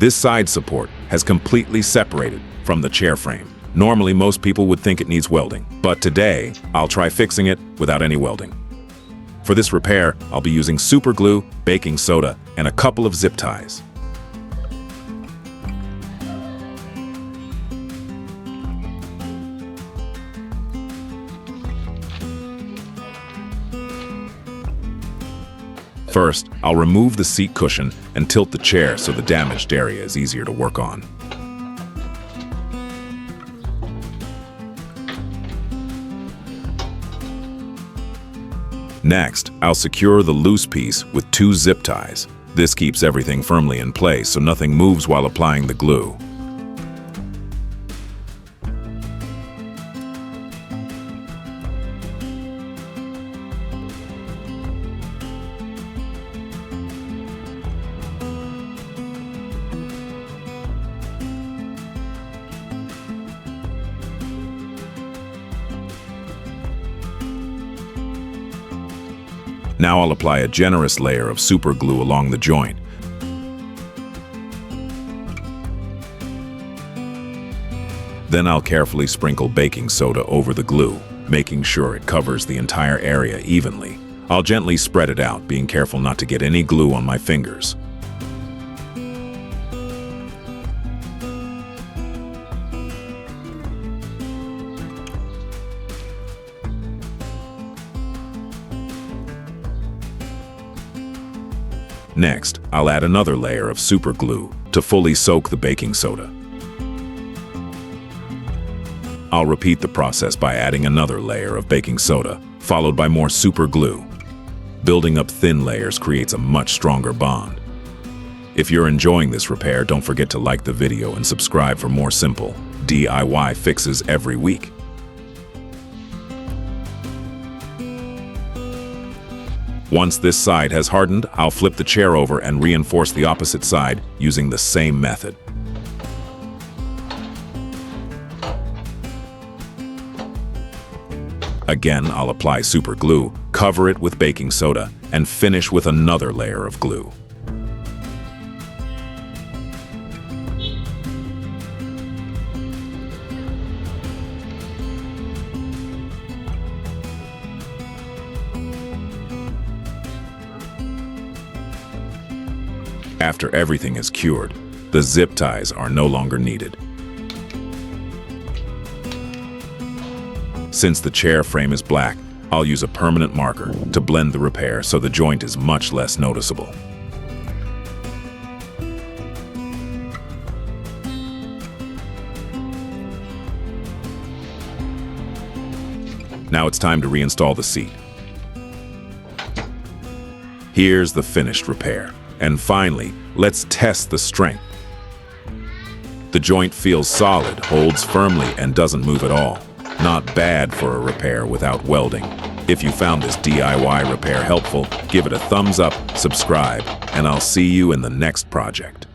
This side support has completely separated from the chair frame. Normally, most people would think it needs welding, but today, I'll try fixing it without any welding. For this repair, I'll be using super glue, baking soda, and a couple of zip ties. First, I'll remove the seat cushion and tilt the chair so the damaged area is easier to work on. Next, I'll secure the loose piece with 2 zip ties. This keeps everything firmly in place so nothing moves while applying the glue. Now I'll apply a generous layer of super glue along the joint. Then I'll carefully sprinkle baking soda over the glue, making sure it covers the entire area evenly. I'll gently spread it out, being careful not to get any glue on my fingers. Next, I'll add another layer of super glue to fully soak the baking soda. I'll repeat the process by adding another layer of baking soda, followed by more super glue. Building up thin layers creates a much stronger bond. If you're enjoying this repair, don't forget to like the video and subscribe for more simple DIY fixes every week. Once this side has hardened, I'll flip the chair over and reinforce the opposite side using the same method. Again, I'll apply super glue, cover it with baking soda, and finish with another layer of glue. After everything is cured, the zip ties are no longer needed. Since the chair frame is black, I'll use a permanent marker to blend the repair so the joint is much less noticeable. Now it's time to reinstall the seat. Here's the finished repair. And finally, let's test the strength. The joint feels solid, holds firmly, and doesn't move at all. Not bad for a repair without welding. If you found this DIY repair helpful, give it a thumbs up, subscribe, and I'll see you in the next project.